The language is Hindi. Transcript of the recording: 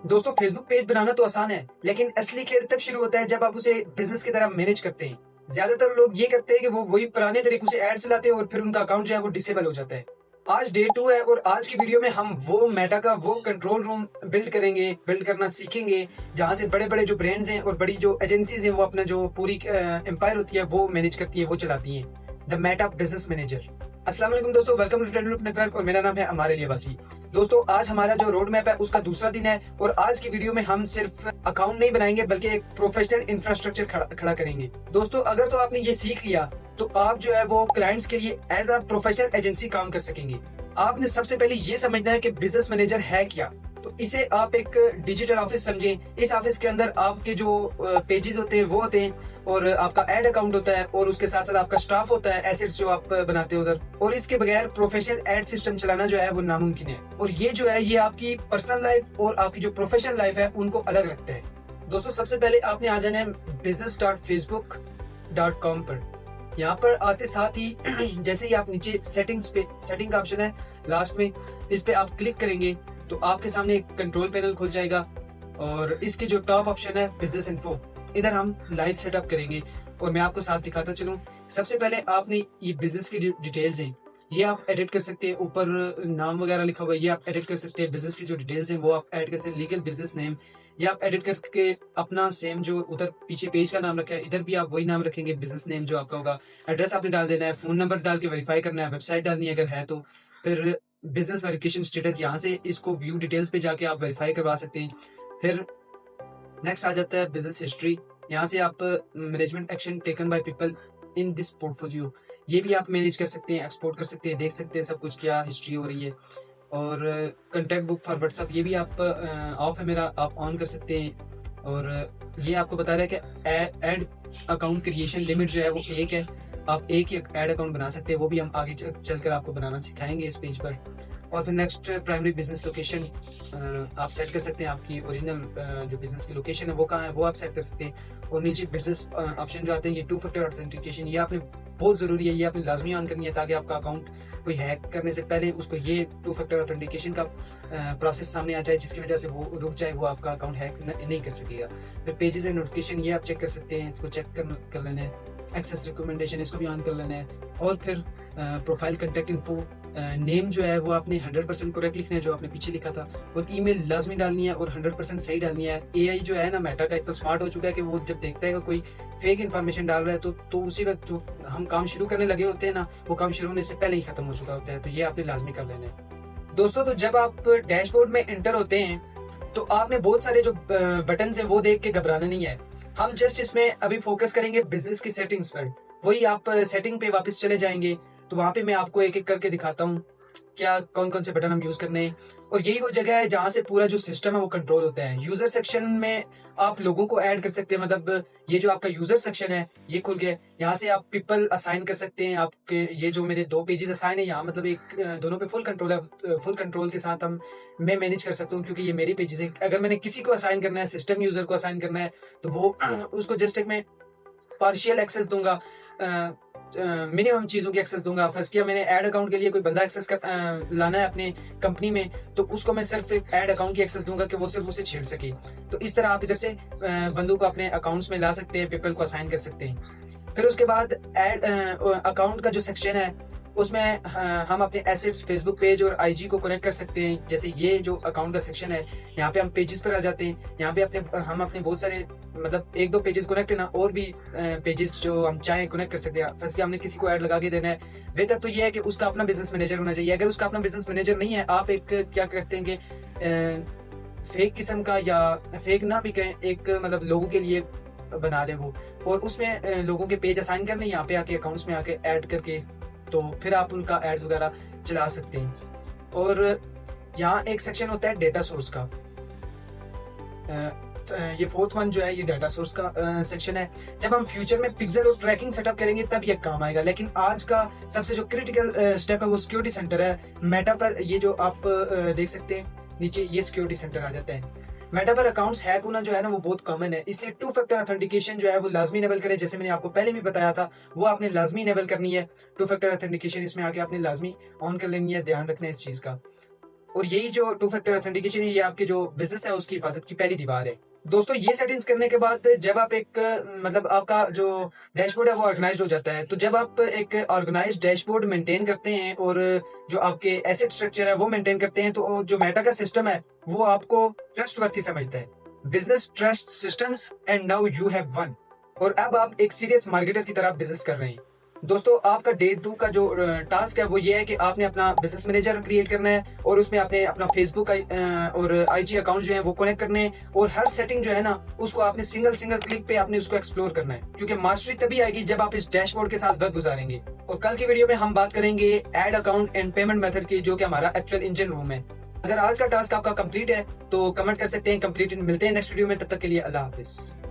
दोस्तों फेसबुक पेज बनाना तो आसान है, लेकिन असली खेल तब शुरू होता है जब आप उसे बिजनेस की तरह मैनेज करते हैं। ज्यादातर लोग ये करते हैं कि वो वही पुराने तरीकों से ऐड चलाते हैं और फिर उनका अकाउंट जो है वो डिसेबल हो जाता है। आज डे 2 है और आज की वीडियो में हम वो मेटा का वो कंट्रोल रूम बिल्ड करना सीखेंगे, जहां से बड़े-बड़े जो ब्रांड्स हैं और बड़ी जो एजेंसीज हैं वो अपना जो पूरी एम्पायर होती है वो मैनेज करती है, वो चलाती हैं। The Meta business manager. अस्सलाम वालेकुम दोस्तों, वेलकम टू ट्रेंड नेटवर्क और मेरा नाम है अमार अली अब्बासी। दोस्तों आज हमारा जो रोड मैप है उसका दूसरा दिन है और आज की वीडियो में हम सिर्फ अकाउंट नहीं बनाएंगे बल्कि एक प्रोफेशनल इंफ्रास्ट्रक्चर खड़ा करेंगे। दोस्तों अगर तो आपने ये सीख लिया तो आप जो है वो क्लाइंट्स के लिए एज अ प्रोफेशनल एजेंसी काम कर सकेंगे। आपने सबसे पहले ये समझना है कि बिजनेस मैनेजर है क्या। तो इसे आप एक डिजिटल ऑफिस समझें। इस ऑफिस के अंदर आपके जो पेजेस होते हैं वो होते हैं और आपका एड अकाउंट होता है और उसके साथ साथ आपका स्टाफ होता है, एसेट्स जो आप बनाते हैं उधर। और इसके बगैर प्रोफेशनल एड सिस्टम चलाना जो है वो नामुमकिन है। और ये जो है ये आपकी पर्सनल लाइफ और आपकी जो प्रोफेशनल लाइफ है उनको अलग रखता है। दोस्तों सबसे पहले आपने आ जाना है business.facebook.com पर। यहाँ पर आते साथ ही जैसे ही आप नीचे सेटिंग का ऑप्शन है लास्ट में, इस पे आप क्लिक करेंगे तो आपके सामने एक कंट्रोल पैनल खुल जाएगा और इसके जो टॉप ऑप्शन है बिजनेस इन्फो, इधर हम लाइव सेटअप करेंगे और मैं आपको साथ दिखाता चलूं। सबसे पहले आपने ये बिजनेस की डिटेल्स हैं ये आप एडिट कर सकते हैं। ऊपर नाम वगैरह लिखा हुआ है ये आप एडिट कर सकते हैं। बिजनेस की जो डिटेल्स हैं वो आप ऐड कर सकते हैं। लीगल बिजनेस नेम ये आप एडिट करके अपना सेम जो उधर पीछे पेज का नाम रखा है इधर भी आप वही नाम रखेंगे, बिजनेस नेम जो आपका होगा। एड्रेस आपने डाल देना है, फोन नंबर डाल के वेरीफाई करना है, वेबसाइट डालनी है अगर है तो। फिर बिजनेस वेरिफिकेशन स्टेटस, यहाँ से इसको व्यू डिटेल्स पे जाके आप वेरीफाई करवा सकते हैं। फिर नेक्स्ट आ जाता है बिजनेस हिस्ट्री। यहाँ से आप management action taken by people in this portfolio ये भी आप मैनेज कर सकते हैं, एक्सपोर्ट कर सकते हैं, देख सकते हैं सब कुछ क्या हिस्ट्री हो रही है। और कंटेक्ट बुक फॉर व्हाट्सअप ये भी आप ऑफ है मेरा, आप ऑन कर सकते हैं। और ये आपको बता रहा है कि एड अकाउंट क्रिएशन लिमिट जो है वो एक है, आप एक ही ऐड अकाउंट बना सकते हैं, वो भी हम आगे चलकर आपको बनाना सिखाएंगे इस पेज पर। और फिर नेक्स्ट प्राइमरी बिजनेस लोकेशन आप सेट कर सकते हैं, आपकी ओरिजिनल जो बिजनेस की लोकेशन है वो कहाँ है वो आप सेट कर सकते हैं। और नीचे बिजनेस ऑप्शन जो आते हैं ये 2 फैक्टर ऑथेंटिकेशन, ये आपने बहुत ज़रूरी है, ये आपने लाजमी ऑन करनी है ताकि आपका अकाउंट कोई हैक करने से पहले उसको ये 2 फैक्टर ऑथेंटिकेशन का प्रोसेस सामने आ जाए, जिसकी वजह से वो रुक जाए, वो आपका अकाउंट हैक नहीं कर सकेगा। फिर पेजेस एंड नोटिफिकेशन ये आप चेक कर सकते हैं, इसको चेक कर लेना है। एक्सेस रिकमेंडेशन इसको भी ऑन कर लेना है। और फिर प्रोफाइल कंटेक्ट इन्फो नेम जो है वो आपने 100% करेक्ट लिखना है जो आपने पीछे लिखा था। और ईमेल लाजमी डालनी है और 100% सही डालनी है। एआई जो है ना मेटा का इतना स्मार्ट हो चुका है कि वो जब देखता है कि कोई फेक इन्फॉर्मेशन डाल रहा है तो उसी वक्त जो हम काम शुरू करने लगे होते हैं ना वो काम शुरू होने से पहले ही खत्म हो चुका होता है। तो ये आपने लाजमी कर लेना है। दोस्तों तो जब आप डैशबोर्ड में एंटर होते हैं तो आपने बहुत सारे जो बटन हैं वो देख के घबराना नहीं है। हम जस्ट इसमें अभी फोकस करेंगे बिजनेस की सेटिंग्स पर। वही आप सेटिंग पे वापस चले जाएंगे तो वहां पे मैं आपको एक एक करके दिखाता हूँ क्या कौन कौन से बटन हम यूज करने हैं। और यही वो जगह है जहां से पूरा जो सिस्टम है वो कंट्रोल होता है। यूजर सेक्शन में आप लोगों को ऐड कर सकते हैं, मतलब ये जो आपका यूजर सेक्शन है ये खुल गया। यहाँ से आप पीपल असाइन कर सकते हैं। आपके ये जो मेरे 2 पेजेस असाइन है यहाँ, मतलब एक दोनों पे फुल कंट्रोल है। फुल कंट्रोल के साथ मैं मैनेज कर सकता हूँ क्योंकि ये मेरी पेजेस है। अगर मैंने किसी को असाइन करना है, सिस्टम यूजर को असाइन करना है तो वो उसको जस्ट एक मैं पार्शियल एक्सेस दूंगा, मिनिमम चीजों की एक्सेस दूंगा। फर्स्ट किया मैंने ऐड अकाउंट के लिए कोई बंदा एक्सेस लाना है अपने कंपनी में तो उसको मैं सिर्फ एक ऐड अकाउंट की एक्सेस दूंगा कि वो सिर्फ उसे छेड़ सके। तो इस तरह आप इधर से बंदों को अपने अकाउंट्स में ला सकते हैं, पीपल को असाइन कर सकते हैं। फिर उसके बाद ऐड अकाउंट का जो सेक्शन है उसमें हम अपने एसेट्स फेसबुक पेज और आईजी को कनेक्ट कर सकते हैं। जैसे ये जो अकाउंट का सेक्शन है यहाँ पे हम पेजेस पर आ जाते हैं। यहाँ पे हम अपने बहुत सारे मतलब 1-2 पेजेस कनेक्ट है ना, और भी पेजेस जो हम चाहें कनेक्ट कर सकते हैं। फर्स्ट हमने किसी को ऐड लगा के देना है। बेहतर तो ये है कि उसका अपना बिजनेस मैनेजर होना चाहिए। अगर उसका अपना बिजनेस मैनेजर नहीं है, आप एक क्या कहते हैं कि फेक किस्म का, या फेक ना भी कहें, एक मतलब लोगों के लिए बना दे वो, और उसमें लोगों के पेज असाइन करने यहाँ पे आके अकाउंट्स में आके ऐड करके तो फिर आप उनका एड्स वगैरह चला सकते हैं। और यहाँ एक सेक्शन होता है डेटा सोर्स का। ये 4th वन जो है ये डाटा सोर्स का सेक्शन है। जब हम फ्यूचर में पिक्सल और ट्रैकिंग सेटअप करेंगे तब ये काम आएगा, लेकिन आज का सबसे जो क्रिटिकल स्टेप है वो सिक्योरिटी सेंटर है। मेटा पर ये जो आप देख सकते हैं नीचे ये सिक्योरिटी सेंटर आ जाता है। मेटा पर अकाउंट्स हैक होना जो है ना वो बहुत कॉमन है, इसलिए 2 फैक्टर ऑथेंटिकेशन जो है वो लाजमी इनेबल करें। जैसे मैंने आपको पहले भी बताया था वो आपने लाजमी इनेबल करनी है। 2 फैक्टर ऑथेंटिकेशन इसमें आके आपने लाजमी ऑन कर लेनी है, ध्यान रखना है इस चीज का। और यही जो टू फैक्टर ऑथेंटिकेशन है, ये आपके जो बिजनेस है उसकी हिफाजत की पहली दीवार है। दोस्तों ये सेटिंग्स करने के बाद जब आप एक मतलब आपका जो डैशबोर्ड है वो ऑर्गेनाइज्ड हो जाता है। तो जब आप एक ऑर्गेनाइज्ड डैशबोर्ड मेंटेन करते हैं और जो आपके एसेट स्ट्रक्चर है वो मेंटेन करते हैं, तो जो मेटा का सिस्टम है वो आपको ट्रस्टवर्थी समझता है। Business trust systems and now you have one. और अब आप एक सीरियस मार्केटर की तरह बिजनेस कर रहे हैं। दोस्तों आपका डे 2 का जो टास्क है वो ये है कि आपने अपना बिजनेस मैनेजर क्रिएट करना है और उसमें आपने अपना फेसबुक और आईजी अकाउंट जो है वो कनेक्ट करने हैं, और हर सेटिंग जो है ना उसको आपने सिंगल क्लिक पे आपने उसको एक्सप्लोर करना है, क्योंकि मास्टरी तभी आएगी जब आप इस डैशबोर्ड के साथ वक्त गुजारेंगे। और कल की वीडियो में हम बात करेंगे ad account and payment method की, जो कि हमारा एक्चुअल इंजन रूम है। अगर आज का टास्क आपका कंप्लीट है तो कमेंट कर सकते हैं कंप्लीट। मिलते हैं नेक्स्ट वीडियो में, तब तक के लिए अल्लाह हाफिज।